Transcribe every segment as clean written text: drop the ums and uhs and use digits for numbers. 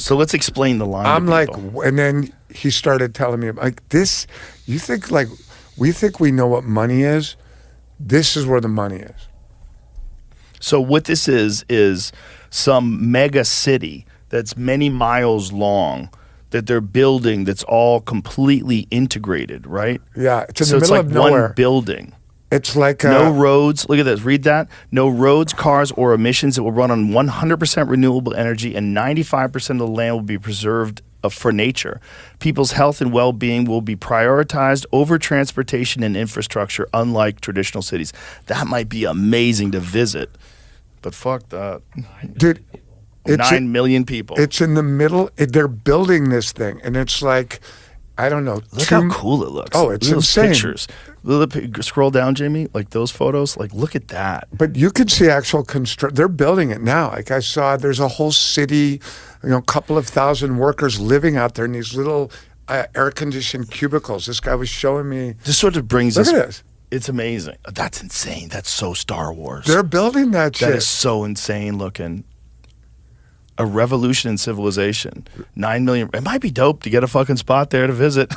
So let's explain the line. I'm to like, people. and then he started telling me like this. You think like we think we know what money is? This is where the money is. So what this is some mega city that's many miles long that they're building that's all completely integrated, right? Yeah, it's in So the it's middle like of nowhere. one building. It's like No roads. Look at this. Read that. No roads, cars, or emissions. It will run on 100% renewable energy, and 95% of the land will be preserved for nature. People's health and well-being will be prioritized over transportation and infrastructure, unlike traditional cities. That might be amazing to visit, but fuck that. dude. 9 million people. It's in the middle. They're building this thing, and it's like, I don't know. Look how cool it looks. Oh, it's look at those insane. pictures. Scroll down, Jamie. Like those photos. Like, look at that. But you can see actual construct. They're building it now. Like I saw, there's a whole city, a couple of thousand workers living out there in these little air-conditioned cubicles. This guy was showing me. This sort of brings Look us. at this. It's amazing. That's insane. That's so Star Wars. They're building that shit. That is so insane looking. A revolution in civilization. 9 million. It might be dope to get a fucking spot there to visit.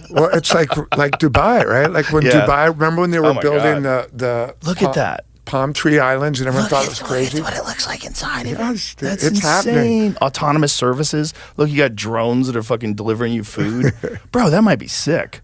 Well, it's like Dubai, right? Like when Yeah. Dubai. Remember when they were my building God. the Look at that. palm tree islands, and everyone thought it was crazy. That's what it looks like inside of Yes, it. dude, That's it's insane. happening. Autonomous services. Look, you got drones that are fucking delivering you food. Bro, that might be sick.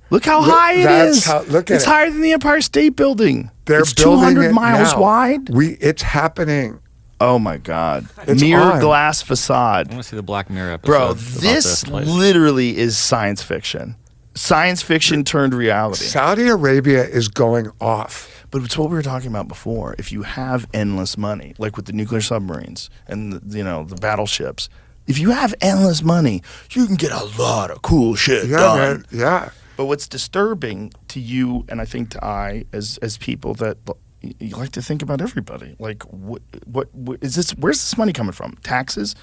Look how high it that's is. look at it's it. higher than the Empire State Building. They're it's building 200 it miles now. wide. It's happening. Oh my God. It's Mirror on. glass facade. I want to see the Black Mirror episode. Bro, about this place. literally is science fiction. Science fiction turned reality. Saudi Arabia is going off. But it's what we were talking about before. If you have endless money, like with the nuclear submarines and the battleships, if you have endless money, you can get a lot of cool shit Yeah, done. man. Yeah. But what's disturbing to you, and I think to as people that you like to think about everybody, like what is this? Where's this money coming from? Taxes?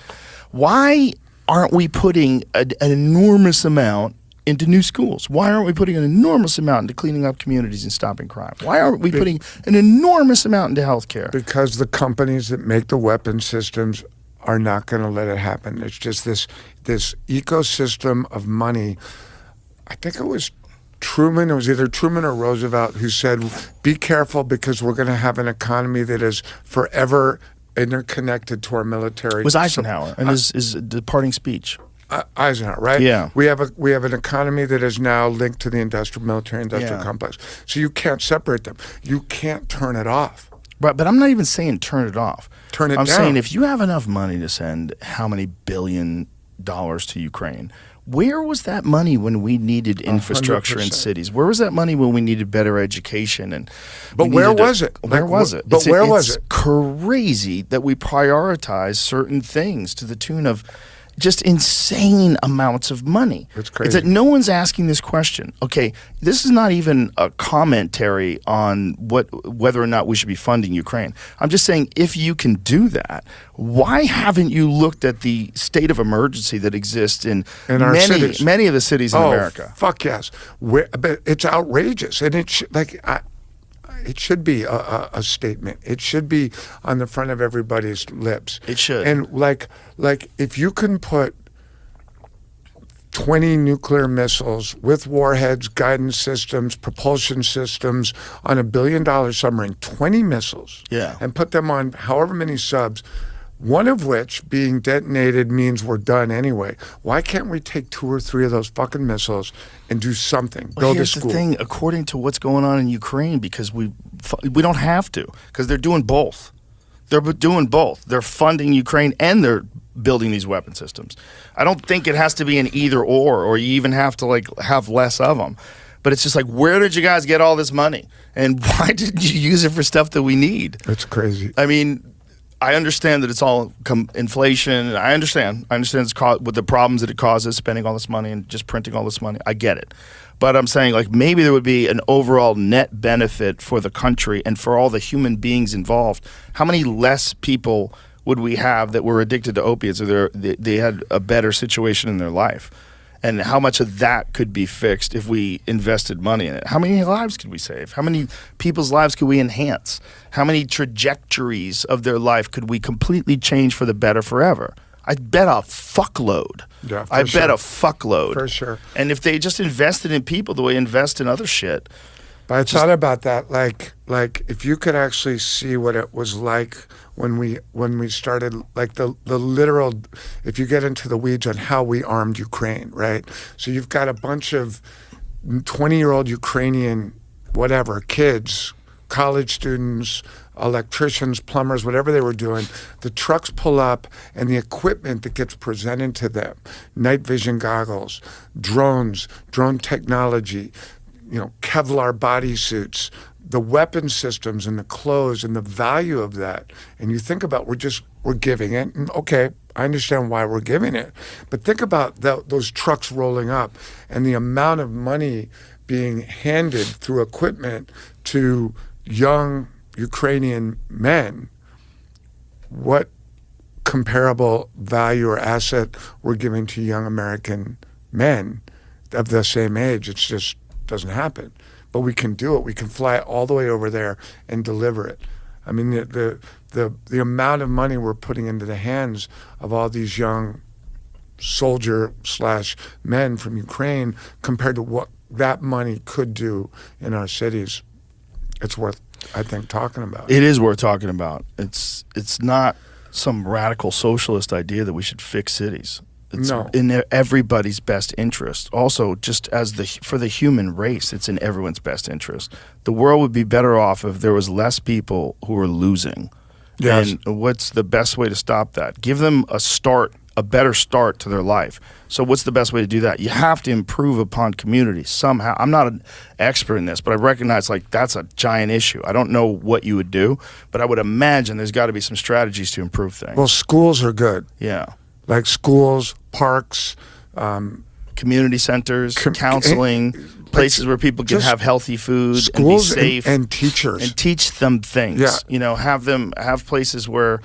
Why aren't we putting an enormous amount into new schools? Why aren't we putting an enormous amount into cleaning up communities and stopping crime? Why aren't we putting an enormous amount into healthcare? Because the companies that make the weapon systems are not going to let it happen. It's just this ecosystem of money. I think it was Truman. It was either Truman or Roosevelt who said, "Be careful because we're going to have an economy that is forever interconnected to our military." It was Eisenhower in his departing speech. Eisenhower, right? Yeah. We have an economy that is now linked to the military industrial Yeah. complex. So you can't separate them. You can't turn it off. But I'm not even saying turn it off. Turn it I'm down. saying if you have enough money to send how many $billion to Ukraine, where was that money when we needed infrastructure in 100%. cities? Where was that money when we needed better education? And But we where needed was it? Where Like, was it? but where was it? It's crazy that we prioritize certain things to the tune of just insane amounts of money. It's It's crazy. that no one's asking this question. Okay, this is not even a commentary on whether or not we should be funding Ukraine. I'm just saying if you can do that, why haven't you looked at the state of emergency that exists in our cities. many of the cities in America? Fuck yes. But it's outrageous. And it should be a statement. It should be on the front of everybody's lips. It should. And like if you can put 20 nuclear missiles with warheads, guidance systems, propulsion systems on a $1 billion submarine, 20 missiles, Yeah. and put them on however many subs, one of which being detonated means we're done anyway. Why can't we take 2 or 3 of those fucking missiles and do something? Well, Build a here's school. the thing, according to what's going on in Ukraine, because we don't have to, because they're doing both. They're doing both. They're funding Ukraine and they're building these weapon systems. I don't think it has to be an either or you even have to have less of them. But it's just like, where did you guys get all this money? And why didn't you use it for stuff that we need? It's crazy. I mean, I understand that it's all inflation. I understand it's with the problems that it causes, spending all this money and just printing all this money. I get it. But I'm saying maybe there would be an overall net benefit for the country and for all the human beings involved. How many less people would we have that were addicted to opiates or they had a better situation in their life? And how much of that could be fixed if we invested money in it? How many lives could we save? How many people's lives could we enhance? How many trajectories of their life could we completely change for the better forever? I bet a fuckload. Yeah, for I bet a sure. fuckload. For sure. And if they just invested in people the way they invest in other shit. But I thought about that, like if you could actually see what it was like when we started, like the literal, if you get into the weeds on how we armed Ukraine, right? So you've got a bunch of 20-year-old Ukrainian, whatever, kids, college students, electricians, plumbers, whatever they were doing. The trucks pull up, and the equipment that gets presented to them, night vision goggles, drones, drone technology, Kevlar bodysuits, the weapon systems and the clothes and the value of that. And you think about, we're giving it. And okay, I understand why we're giving it. But think about those trucks rolling up and the amount of money being handed through equipment to young Ukrainian men. What comparable value or asset we're giving to young American men of the same age? It's just doesn't happen. But we can do it. We can fly all the way over there and deliver it. I mean, the amount of money we're putting into the hands of all these young soldier/men from Ukraine compared to what that money could do in our cities, it's worth, I think, talking about. It is worth talking about. It's not some radical socialist idea that we should fix cities. It's in everybody's best interest. Also, just for the human race, it's in everyone's best interest. The world would be better off if there was less people who are losing. Yes. And what's the best way to stop that? Give them a better start to their life. So what's the best way to do that? You have to improve upon community somehow. I'm not an expert in this, but I recognize that's a giant issue. I don't know what you would do, but I would imagine there's got to be some strategies to improve things. Well, schools are good. Yeah. Like schools, parks, community centers, counseling, places where people can have healthy food and be safe. And teachers. And teach them things. Yeah. Have places where,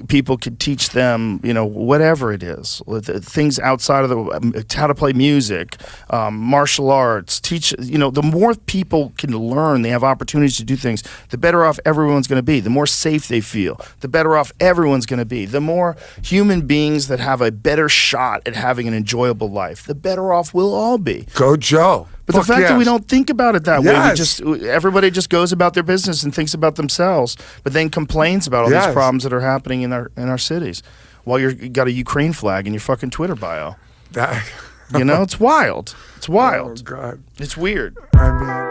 people could teach them, whatever it is. Things outside of how to play music, martial arts, teach, the more people can learn, they have opportunities to do things, the better off everyone's going to be. The more safe they feel, the better off everyone's going to be. The more human beings that have a better shot at having an enjoyable life, the better off we'll all be. Go Joe. But the fact that we don't think about it that Yes. way, everybody just goes about their business and thinks about themselves, but then complains about all these problems that are happening in our cities, while you got a Ukraine flag in your fucking Twitter bio. It's wild. It's wild. Oh God. It's weird. I mean.